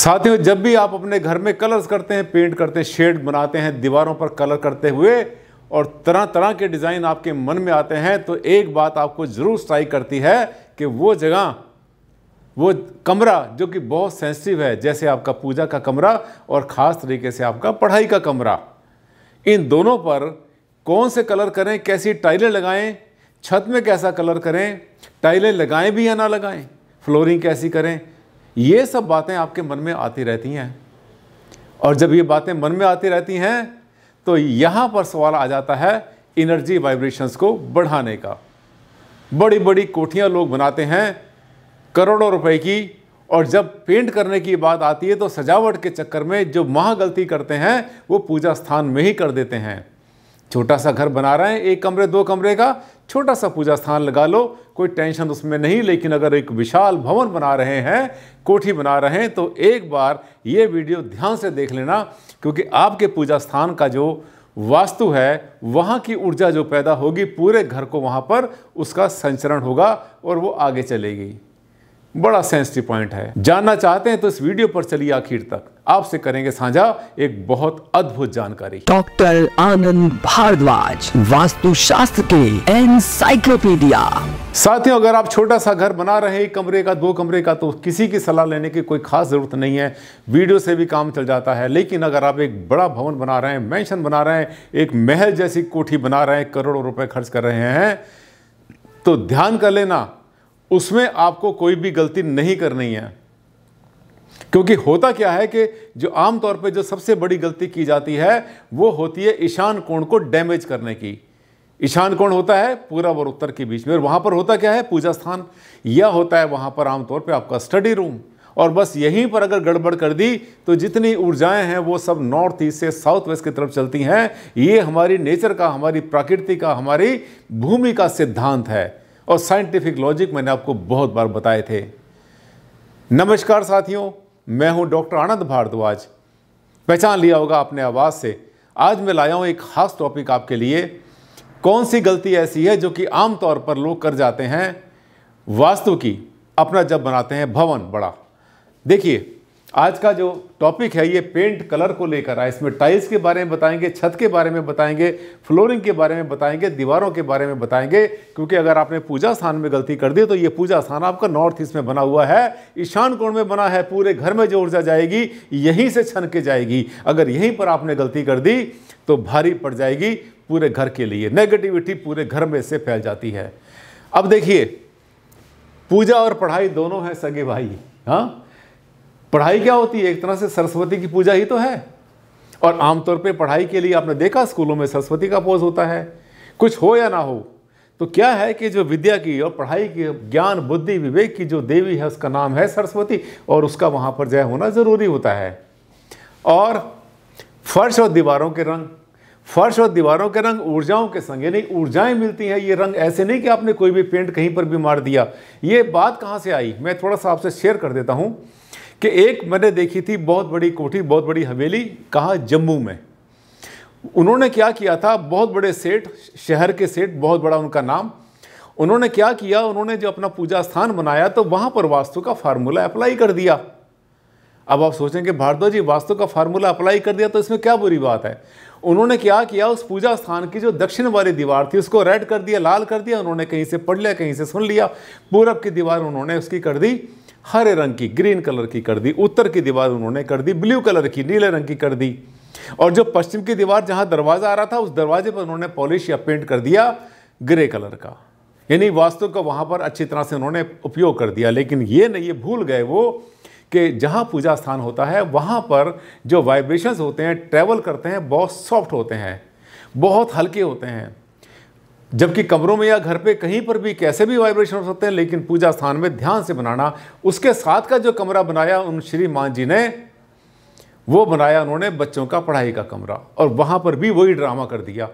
साथियों, जब भी आप अपने घर में कलर्स करते हैं, पेंट करते हैं, शेड बनाते हैं, दीवारों पर कलर करते हुए और तरह तरह के डिज़ाइन आपके मन में आते हैं, तो एक बात आपको ज़रूर स्ट्राइक करती है कि वो जगह, वो कमरा जो कि बहुत सेंसिटिव है, जैसे आपका पूजा का कमरा और ख़ास तरीके से आपका पढ़ाई का कमरा, इन दोनों पर कौन से कलर करें, कैसी टाइलें लगाएं, छत में कैसा कलर करें, टाइलें लगाएं भी या ना लगाएं, फ्लोरिंग कैसी करें, ये सब बातें आपके मन में आती रहती हैं। और जब ये बातें मन में आती रहती हैं तो यहाँ पर सवाल आ जाता है एनर्जी वाइब्रेशंस को बढ़ाने का। बड़ी बड़ी कोठियाँ लोग बनाते हैं करोड़ों रुपए की, और जब पेंट करने की बात आती है तो सजावट के चक्कर में जो महा गलती करते हैं वो पूजा स्थान में ही कर देते हैं। छोटा सा घर बना रहे हैं, 1 कमरे 2 कमरे का, छोटा सा पूजा स्थान लगा लो, कोई टेंशन उसमें नहीं। लेकिन अगर एक विशाल भवन बना रहे हैं, कोठी बना रहे हैं, तो एक बार ये वीडियो ध्यान से देख लेना, क्योंकि आपके पूजा स्थान का जो वास्तु है, वहाँ की ऊर्जा जो पैदा होगी, पूरे घर को वहाँ पर उसका संचरण होगा और वो आगे चलेगी। बड़ा सेंसिटिव पॉइंट है। जानना चाहते हैं तो इस वीडियो पर चलिए आखिर तक, आपसे करेंगे साझा एक बहुत अद्भुत जानकारी। डॉक्टर आनंद भारद्वाज, वास्तुशास्त्र के एनसाइक्लोपीडिया। साथियों, अगर आप छोटा सा घर बना रहे हैं, 1 कमरे का 2 कमरे का, तो किसी की सलाह लेने की कोई खास जरूरत नहीं है, वीडियो से भी काम चल जाता है। लेकिन अगर आप एक बड़ा भवन बना रहे हैं, मैंशन बना रहे हैं, एक महल जैसी कोठी बना रहे हैं, करोड़ों रुपए खर्च कर रहे हैं, तो ध्यान कर लेना, उसमें आपको कोई भी गलती नहीं करनी है। क्योंकि होता क्या है कि जो आमतौर पे जो सबसे बड़ी गलती की जाती है वो होती है ईशान कोण को डैमेज करने की। ईशान कोण होता है पूरब और उत्तर के बीच में, और वहाँ पर होता क्या है, पूजा स्थान, या होता है वहाँ पर आमतौर पे आपका स्टडी रूम। और बस यहीं पर अगर गड़बड़ कर दी तो जितनी ऊर्जाएं हैं वो सब नॉर्थ ईस्ट से साउथ वेस्ट की तरफ चलती हैं। ये हमारी नेचर का, हमारी प्रकृति का, हमारी भूमि का सिद्धांत है और साइंटिफिक लॉजिक मैंने आपको बहुत बार बताए थे। नमस्कार साथियों, मैं हूं डॉक्टर आनंद भारद्वाज। पहचान लिया होगा आपने आवाज़ से। आज मैं लाया हूं एक खास टॉपिक आपके लिए। कौन सी गलती ऐसी है जो कि आमतौर पर लोग कर जाते हैं वास्तु की, अपना जब बनाते हैं भवन बड़ा। देखिए, आज का जो टॉपिक है ये पेंट कलर को लेकर है। इसमें टाइल्स के बारे में बताएंगे, छत के बारे में बताएंगे, फ्लोरिंग के बारे में बताएंगे, दीवारों के बारे में बताएंगे। क्योंकि अगर आपने पूजा स्थान में गलती कर दी तो ये पूजा स्थान आपका नॉर्थ ईस्ट में बना हुआ है, ईशान कोण में बना है, पूरे घर में जो ऊर्जा जाएगी यहीं से छन के जाएगी। अगर यहीं पर आपने गलती कर दी तो भारी पड़ जाएगी पूरे घर के लिए, नेगेटिविटी पूरे घर में से फैल जाती है। अब देखिए, पूजा और पढ़ाई दोनों हैं सगे भाई। हाँ, पढ़ाई क्या होती है, एक तरह से सरस्वती की पूजा ही तो है। और आमतौर पे पढ़ाई के लिए आपने देखा स्कूलों में सरस्वती का पोज होता है। कुछ हो या ना हो, तो क्या है कि जो विद्या की और पढ़ाई की, ज्ञान बुद्धि विवेक की जो देवी है उसका नाम है सरस्वती, और उसका वहाँ पर जय होना ज़रूरी होता है। और फर्श और दीवारों के रंग, फर्श और दीवारों के रंग ऊर्जाओं के संग, यानी ऊर्जाएं मिलती हैं। ये रंग ऐसे नहीं कि आपने कोई भी पेंट कहीं पर भी मार दिया। ये बात कहाँ से आई, मैं थोड़ा सा आपसे शेयर कर देता हूँ कि एक मैंने देखी थी बहुत बड़ी कोठी, बहुत बड़ी हवेली, कहाँ, जम्मू में। उन्होंने क्या किया था, बहुत बड़े सेठ, शहर के सेठ, बहुत बड़ा उनका नाम। उन्होंने क्या किया, उन्होंने जो अपना पूजा स्थान बनाया तो वहाँ पर वास्तु का फार्मूला अप्लाई कर दिया। अब आप सोचेंगे भारद्वाज जी वास्तु का फार्मूला अप्लाई कर दिया तो इसमें क्या बुरी बात है। उन्होंने क्या किया, उस पूजा स्थान की जो दक्षिण वाली दीवार थी उसको रेड कर दिया, लाल कर दिया। उन्होंने कहीं से पढ़ लिया, कहीं से सुन लिया। पूरब की दीवार उन्होंने उसकी कर दी हरे रंग की, ग्रीन कलर की कर दी। उत्तर की दीवार उन्होंने कर दी ब्लू कलर की, नीले रंग की कर दी। और जो पश्चिम की दीवार, जहां दरवाजा आ रहा था, उस दरवाजे पर उन्होंने पॉलिश या पेंट कर दिया ग्रे कलर का। यानी वास्तु का वहां पर अच्छी तरह से उन्होंने उपयोग कर दिया। लेकिन ये नहीं, ये भूल गए वो कि जहां पूजा स्थान होता है वहां पर जो वाइब्रेशंस होते हैं, ट्रैवल करते हैं, बहुत सॉफ्ट होते हैं, बहुत हल्के होते हैं। जबकि कमरों में या घर पे कहीं पर भी कैसे भी वाइब्रेशन हो सकते हैं, लेकिन पूजा स्थान में ध्यान से बनाना। उसके साथ का जो कमरा बनाया उन श्रीमान जी ने, वो बनाया उन्होंने बच्चों का पढ़ाई का कमरा, और वहाँ पर भी वही ड्रामा कर दिया।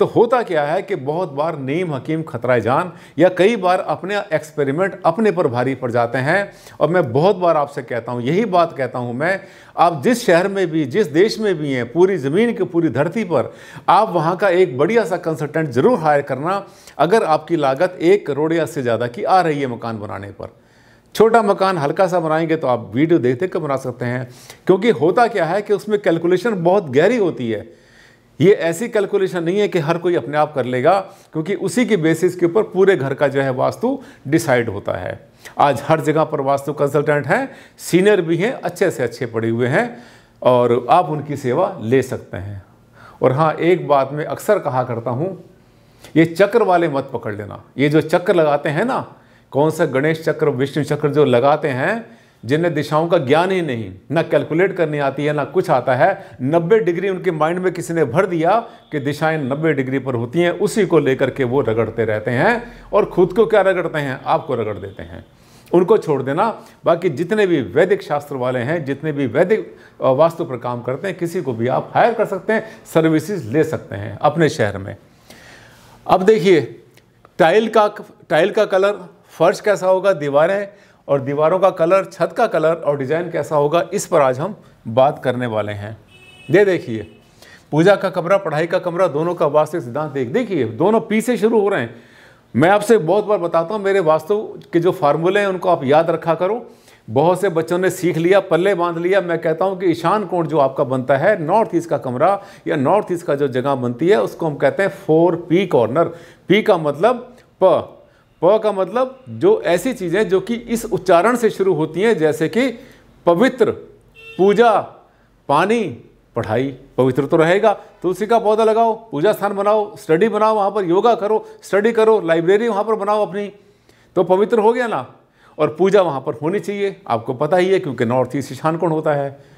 तो होता क्या है कि बहुत बार नीम हकीम खतरा जान, या कई बार अपने एक्सपेरिमेंट अपने पर भारी पड़ जाते हैं। और मैं बहुत बार आपसे कहता हूँ, यही बात कहता हूँ मैं, आप जिस शहर में भी, जिस देश में भी हैं, पूरी ज़मीन की पूरी धरती पर, आप वहाँ का एक बढ़िया सा कंसल्टेंट ज़रूर हायर करना। अगर आपकी लागत 1 करोड़ या से ज़्यादा की आ रही है मकान बनाने पर, छोटा मकान हल्का सा बनाएंगे तो आप वीडियो देख देख कर बना सकते हैं, क्योंकि होता क्या है कि उसमें कैलकुलेशन बहुत गहरी होती है। ये ऐसी कैलकुलेशन नहीं है कि हर कोई अपने आप कर लेगा, क्योंकि उसी की बेसिस के ऊपर पूरे घर का जो है वास्तु डिसाइड होता है। आज हर जगह पर वास्तु कंसल्टेंट हैं, सीनियर भी हैं, अच्छे से अच्छे पढ़े हुए हैं, और आप उनकी सेवा ले सकते हैं। और हाँ, एक बात मैं अक्सर कहा करता हूँ, ये चक्र वाले मत पकड़ लेना। ये जो चक्र लगाते हैं ना, कौन सा गणेश चक्र, विष्णु चक्र जो लगाते हैं, जिन्हें दिशाओं का ज्ञान ही नहीं, ना कैलकुलेट करनी आती है, ना कुछ आता है, 90 डिग्री उनके माइंड में किसी ने भर दिया कि दिशाएं 90 डिग्री पर होती हैं, उसी को लेकर के वो रगड़ते रहते हैं। और खुद को क्या रगड़ते हैं? आपको रगड़ देते हैं। उनको छोड़ देना। बाकी जितने भी वैदिक शास्त्र वाले हैं, जितने भी वैदिक वास्तु पर काम करते हैं, किसी को भी आप हायर कर सकते हैं, सर्विसेज ले सकते हैं अपने शहर में। अब देखिए, टाइल का कलर, फर्श कैसा होगा, दीवारें और दीवारों का कलर, छत का कलर और डिज़ाइन कैसा होगा, इस पर आज हम बात करने वाले हैं। ये देखिए, पूजा का कमरा, पढ़ाई का कमरा, दोनों का वास्तु सिद्धांत देखिए, दोनों पी से शुरू हो रहे हैं। मैं आपसे बहुत बार बताता हूँ, मेरे वास्तु के जो फार्मूले हैं उनको आप याद रखा करो। बहुत से बच्चों ने सीख लिया, पल्ले बांध लिया। मैं कहता हूँ कि ईशान कोण जो आपका बनता है, नॉर्थ ईस्ट का कमरा या नॉर्थ ईस्ट का जो जगह बनती है, उसको हम कहते हैं 4P कॉर्नर। पी का मतलब प का मतलब जो ऐसी चीज़ें जो कि इस उच्चारण से शुरू होती हैं, जैसे कि पवित्र, पूजा, पानी, पढ़ाई। पवित्र तो रहेगा, तुलसी का पौधा लगाओ, पूजा स्थान बनाओ, स्टडी बनाओ, वहाँ पर योगा करो, स्टडी करो, लाइब्रेरी वहाँ पर बनाओ अपनी, तो पवित्र हो गया ना। और पूजा वहाँ पर होनी चाहिए, आपको पता ही है, क्योंकि नॉर्थ ईस्ट ईशान कोण होता है।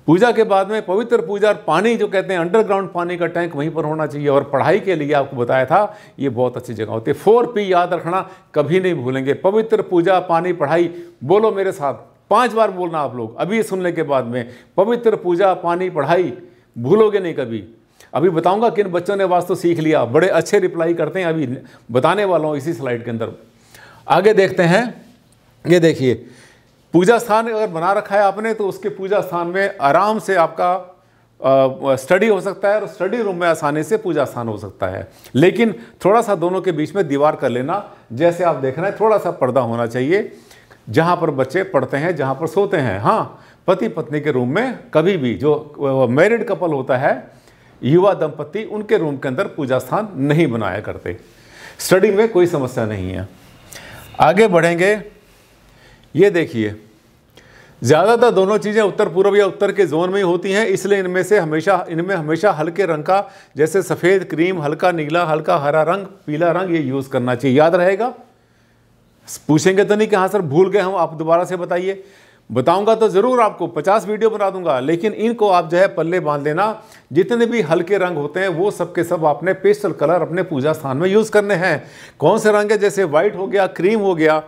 पूजा के बाद में पवित्र पूजा और पानी जो कहते हैं, अंडरग्राउंड पानी का टैंक वहीं पर होना चाहिए। और पढ़ाई के लिए आपको बताया था, ये बहुत अच्छी जगह होती है। 4P याद रखना, कभी नहीं भूलेंगे। पवित्र, पूजा, पानी, पढ़ाई। बोलो मेरे साथ, 5 बार बोलना आप लोग अभी सुनने के बाद में। पवित्र, पूजा, पानी, पढ़ाई, भूलोगे नहीं कभी। अभी बताऊंगा किन बच्चों ने वास्तु सीख लिया, बड़े अच्छे रिप्लाई करते हैं, अभी बताने वाला हूँ इसी स्लाइड के अंदर। आगे देखते हैं। ये देखिए, पूजा स्थान अगर बना रखा है आपने, तो उसके पूजा स्थान में आराम से आपका स्टडी हो सकता है, और स्टडी रूम में आसानी से पूजा स्थान हो सकता है। लेकिन थोड़ा सा दोनों के बीच में दीवार कर लेना, जैसे आप देख रहे हैं, थोड़ा सा पर्दा होना चाहिए, जहाँ पर बच्चे पढ़ते हैं, जहाँ पर सोते हैं। हाँ, पति पत्नी के रूम में कभी भी, जो मैरिड कपल होता है, युवा दंपति, उनके रूम के अंदर पूजा स्थान नहीं बनाया करते। स्टडी में कोई समस्या नहीं है। आगे बढ़ेंगे। ये देखिए, ज़्यादातर दोनों चीज़ें उत्तर पूर्व या उत्तर के जोन में ही होती हैं, इसलिए इनमें हमेशा हल्के रंग का, जैसे सफ़ेद, क्रीम, हल्का नीला, हल्का हरा रंग, पीला रंग, ये यूज़ करना चाहिए। याद रहेगा? पूछेंगे तो नहीं कि हाँ सर भूल गए हम, आप दोबारा से बताइए। बताऊंगा तो ज़रूर आपको, 50 वीडियो बना दूंगा, लेकिन इनको आप जो है पल्ले बांध लेना। जितने भी हल्के रंग होते हैं वो सब के सब आपने पेस्टल कलर अपने पूजा स्थान में यूज़ करने हैं। कौन से रंग है? जैसे वाइट हो गया, क्रीम हो गया,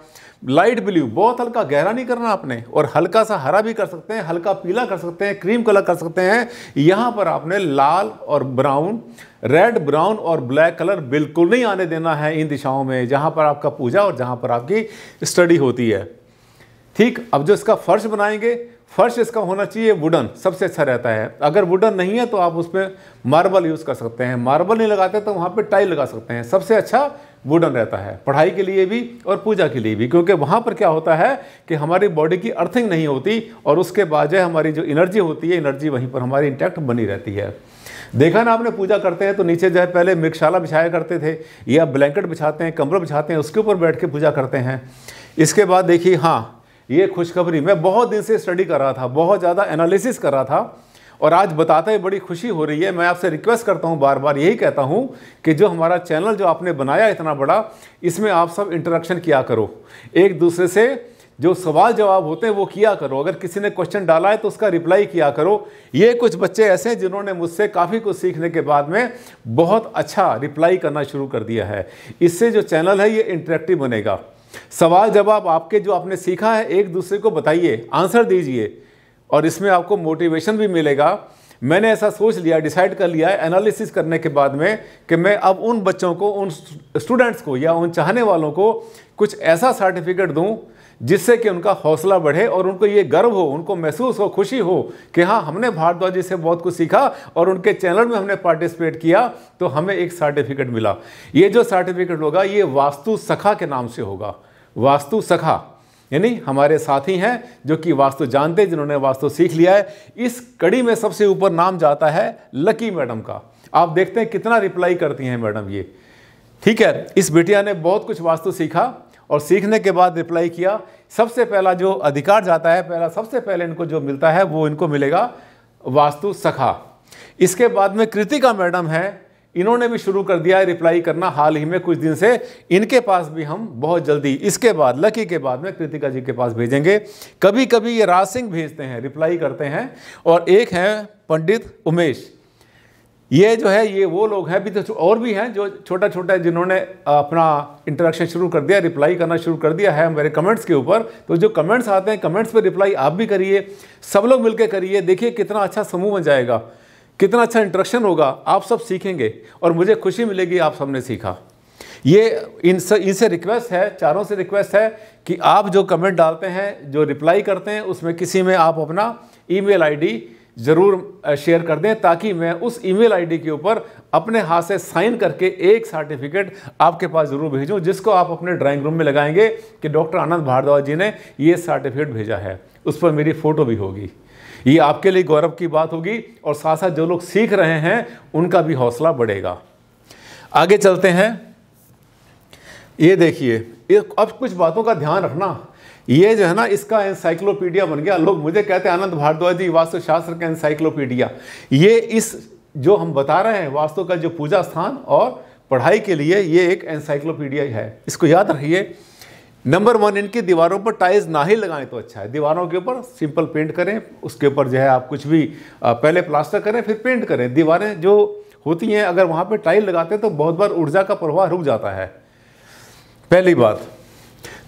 लाइट ब्लू, बहुत हल्का गहरा नहीं करना आपने, और हल्का सा हरा भी कर सकते हैं, हल्का पीला कर सकते हैं, क्रीम कलर कर सकते हैं। यहाँ पर आपने लाल और ब्राउन, रेड, ब्राउन और ब्लैक कलर बिल्कुल नहीं आने देना है इन दिशाओं में, जहाँ पर आपका पूजा और जहाँ पर आपकी स्टडी होती है। ठीक। अब जो इसका फर्श बनाएंगे, फर्श इसका होना चाहिए वुडन, सबसे अच्छा रहता है। अगर वुडन नहीं है तो आप उसमें मार्बल यूज़ कर सकते हैं। मार्बल नहीं लगाते तो वहाँ पे टाइल लगा सकते हैं। सबसे अच्छा वुडन रहता है, पढ़ाई के लिए भी और पूजा के लिए भी, क्योंकि वहाँ पर क्या होता है कि हमारी बॉडी की अर्थिंग नहीं होती, और उसके बाद जो हमारी जो एनर्जी होती है, एनर्जी वहीं पर हमारी इंटैक्ट बनी रहती है। देखा ना आपने, पूजा करते हैं तो नीचे जो है पहले मृगशाला बिछाया करते थे, या ब्लैंकेट बिछाते हैं, कम्बल बिछाते हैं, उसके ऊपर बैठ के पूजा करते हैं। इसके बाद देखिए, हाँ, ये खुशखबरी, मैं बहुत दिन से स्टडी कर रहा था, बहुत ज़्यादा एनालिसिस कर रहा था, और आज बताते हुए बड़ी खुशी हो रही है। मैं आपसे रिक्वेस्ट करता हूँ, बार बार यही कहता हूँ कि जो हमारा चैनल जो आपने बनाया इतना बड़ा, इसमें आप सब इंटरेक्शन किया करो, एक दूसरे से जो सवाल जवाब होते हैं वो किया करो। अगर किसी ने क्वेश्चन डाला है तो उसका रिप्लाई किया करो। ये कुछ बच्चे ऐसे हैं जिन्होंने मुझसे काफ़ी कुछ सीखने के बाद में बहुत अच्छा रिप्लाई करना शुरू कर दिया है। इससे जो चैनल है ये इंटरेक्टिव बनेगा। सवाल जवाब आपके जो आपने सीखा है एक दूसरे को बताइए, आंसर दीजिए, और इसमें आपको मोटिवेशन भी मिलेगा। मैंने ऐसा सोच लिया, डिसाइड कर लिया है एनालिसिस करने के बाद में कि मैं अब उन बच्चों को, उन स्टूडेंट्स को या उन चाहने वालों को कुछ ऐसा सर्टिफिकेट दूं जिससे कि उनका हौसला बढ़े और उनको ये गर्व हो, उनको महसूस हो, खुशी हो कि हाँ, हमने भारद्वाज जी से बहुत कुछ सीखा और उनके चैनल में हमने पार्टिसिपेट किया तो हमें एक सर्टिफिकेट मिला। ये जो सर्टिफिकेट होगा ये वास्तु सखा के नाम से होगा। वास्तु सखा यानी हमारे साथी हैं जो कि वास्तु जानते हैं, जिन्होंने वास्तु सीख लिया है। इस कड़ी में सबसे ऊपर नाम जाता है लकी मैडम का। आप देखते हैं कितना रिप्लाई करती हैं मैडम ये, ठीक है। इस बिटिया ने बहुत कुछ वास्तु सीखा और सीखने के बाद रिप्लाई किया। सबसे पहला जो अधिकार जाता है, सबसे पहले इनको जो मिलता है वो इनको मिलेगा वास्तु सखा। इसके बाद में कृतिका मैडम है, इन्होंने भी शुरू कर दिया है रिप्लाई करना हाल ही में कुछ दिन से। इनके पास भी हम बहुत जल्दी, इसके बाद लकी के बाद में कृतिका जी के पास भेजेंगे। कभी कभी ये राज सिंह भेजते हैं, रिप्लाई करते हैं। और एक है पंडित उमेश, ये जो है ये वो लोग हैं, भी तो और भी हैं जो छोटा छोटा जिन्होंने अपना इंटरेक्शन शुरू कर दिया, रिप्लाई करना शुरू कर दिया है मेरे कमेंट्स के ऊपर। तो जो कमेंट्स आते हैं, कमेंट्स पे रिप्लाई आप भी करिए, सब लोग मिलकर करिए। देखिए कितना अच्छा समूह बन जाएगा, कितना अच्छा इंटरेक्शन होगा। आप सब सीखेंगे और मुझे खुशी मिलेगी आप सबने सीखा। ये इनसे रिक्वेस्ट है, चारों से रिक्वेस्ट है कि आप जो कमेंट डालते हैं, जो रिप्लाई करते हैं, उसमें किसी में आप अपना ईमेल आईडी ज़रूर शेयर कर दें, ताकि मैं उस ईमेल आईडी के ऊपर अपने हाथ से साइन करके एक सर्टिफिकेट आपके पास ज़रूर भेजूं, जिसको आप अपने ड्राइंग रूम में लगाएंगे कि डॉक्टर आनंद भारद्वाज जी ने ये सर्टिफिकेट भेजा है। उस पर मेरी फ़ोटो भी होगी। ये आपके लिए गौरव की बात होगी और साथ साथ जो लोग सीख रहे हैं उनका भी हौसला बढ़ेगा। आगे चलते हैं। ये देखिए, अब कुछ बातों का ध्यान रखना। ये जो है ना, इसका एनसाइक्लोपीडिया बन गया। लोग मुझे कहते हैं आनंद भारद्वाज जी वास्तुशास्त्र का एनसाइक्लोपीडिया। ये इस जो हम बता रहे हैं वास्तु का जो पूजा स्थान और पढ़ाई के लिए, ये एक एनसाइक्लोपीडिया है। इसको याद रखिए। नंबर 1, इनकी दीवारों पर टाइल्स ना ही लगाएं तो अच्छा है। दीवारों के ऊपर सिंपल पेंट करें, उसके ऊपर जो है आप कुछ भी पहले प्लास्टर करें फिर पेंट करें। दीवारें जो होती हैं, अगर वहाँ पे टाइल लगाते हैं तो बहुत बार ऊर्जा का प्रवाह रुक जाता है, पहली बात।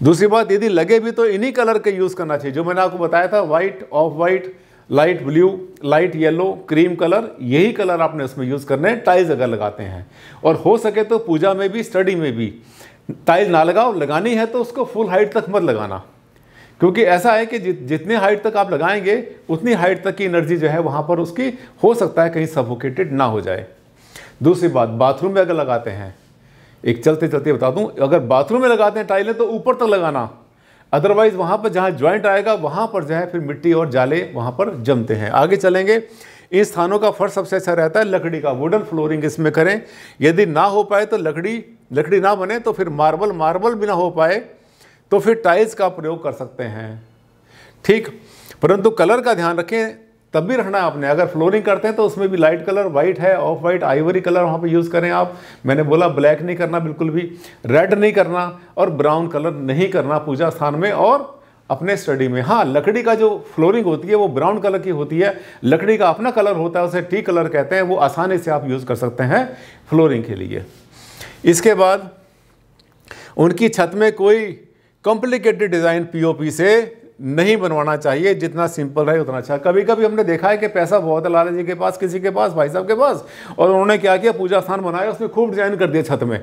दूसरी बात, यदि लगे भी तो इन्हीं कलर के यूज़ करना चाहिए जो मैंने आपको बताया था, white, of white, light blue, light yellow, cream colour, यही कलर आपने उसमें यूज़ करने हैं टाइल्स अगर लगाते हैं। और हो सके तो पूजा में भी, स्टडी में भी टाइल ना लगाओ। लगानी है तो उसको फुल हाइट तक मत लगाना, क्योंकि ऐसा है कि जितने हाइट तक आप लगाएंगे उतनी हाइट तक की एनर्जी जो है वहाँ पर उसकी हो सकता है कहीं सफोकेटेड ना हो जाए। दूसरी बात, बाथरूम में अगर लगाते हैं, एक चलते चलते बता दूं, अगर बाथरूम में लगाते हैं टाइलें तो ऊपर तक लगाना, अदरवाइज वहाँ पर जहाँ ज्वाइंट आएगा वहाँ पर जो है फिर मिट्टी और जाले वहाँ पर जमते हैं। आगे चलेंगे। इन स्थानों का फर्श सबसे अच्छा रहता है लकड़ी का, वुडन फ्लोरिंग इसमें करें। यदि ना हो पाए तो लकड़ी ना बने तो फिर मार्बल भी ना हो पाए तो फिर टाइल्स का प्रयोग कर सकते हैं, ठीक। परंतु कलर का ध्यान रखें, तब भी रखना है आपने। अगर फ्लोरिंग करते हैं तो उसमें भी लाइट कलर, वाइट है, ऑफ वाइट, आइवरी कलर वहाँ पे यूज़ करें आप। मैंने बोला ब्लैक नहीं करना बिल्कुल भी, रेड नहीं करना और ब्राउन कलर नहीं करना पूजा स्थान में और अपने स्टडी में। हाँ, लकड़ी का जो फ्लोरिंग होती है वो ब्राउन कलर की होती है, लकड़ी का अपना कलर होता है, उसे टी कलर कहते हैं, वो आसानी से आप यूज़ कर सकते हैं फ्लोरिंग के लिए। इसके बाद उनकी छत में कोई कॉम्प्लिकेटेड डिज़ाइन पीओपी से नहीं बनवाना चाहिए, जितना सिंपल रहे उतना अच्छा। कभी कभी हमने देखा है कि पैसा बहुत है लाला जी के पास, किसी के पास, भाई साहब के पास, और उन्होंने क्या किया, पूजा स्थान बनाया, उसमें खूब डिज़ाइन कर दिया छत में,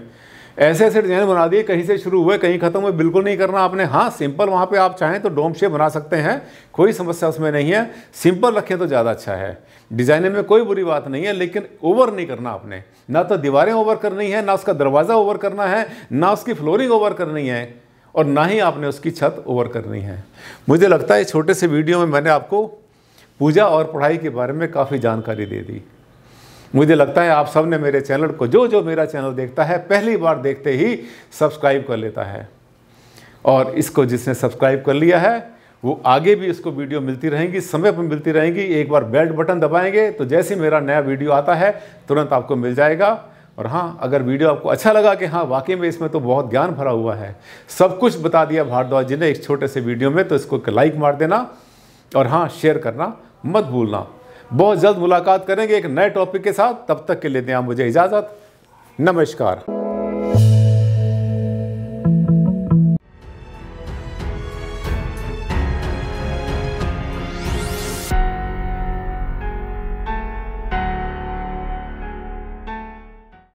ऐसे ऐसे डिज़ाइन बना दिए, कहीं से शुरू हुए कहीं खत्म हुए। बिल्कुल नहीं करना आपने। हाँ, सिंपल वहाँ पे आप चाहें तो डोम शेप बना सकते हैं, कोई समस्या उसमें नहीं है। सिंपल रखें तो ज़्यादा अच्छा है, डिज़ाइनिंग में कोई बुरी बात नहीं है, लेकिन ओवर नहीं करना आपने। ना तो दीवारें ओवर करनी है, ना उसका दरवाज़ा ओवर करना है, ना उसकी फ्लोरिंग ओवर करनी है, और ना ही आपने उसकी छत ओवर करनी है। मुझे लगता है छोटे से वीडियो में मैंने आपको पूजा और पढ़ाई के बारे में काफ़ी जानकारी दे दी। मुझे लगता है आप सब ने मेरे चैनल को, जो मेरा चैनल देखता है पहली बार देखते ही सब्सक्राइब कर लेता है, और इसको जिसने सब्सक्राइब कर लिया है वो आगे भी इसको वीडियो मिलती रहेंगी, समय पर मिलती रहेंगी। एक बार बेल बटन दबाएंगे तो जैसे मेरा नया वीडियो आता है तुरंत आपको मिल जाएगा। और हाँ, अगर वीडियो आपको अच्छा लगा कि हाँ वाकई में इसमें तो बहुत ज्ञान भरा हुआ है, सब कुछ बता दिया भारद्वाज जी ने एक छोटे से वीडियो में, तो इसको लाइक मार देना और हाँ शेयर करना मत भूलना। बहुत जल्द मुलाकात करेंगे एक नए टॉपिक के साथ, तब तक के लिए दें आप मुझे इजाज़त। नमस्कार।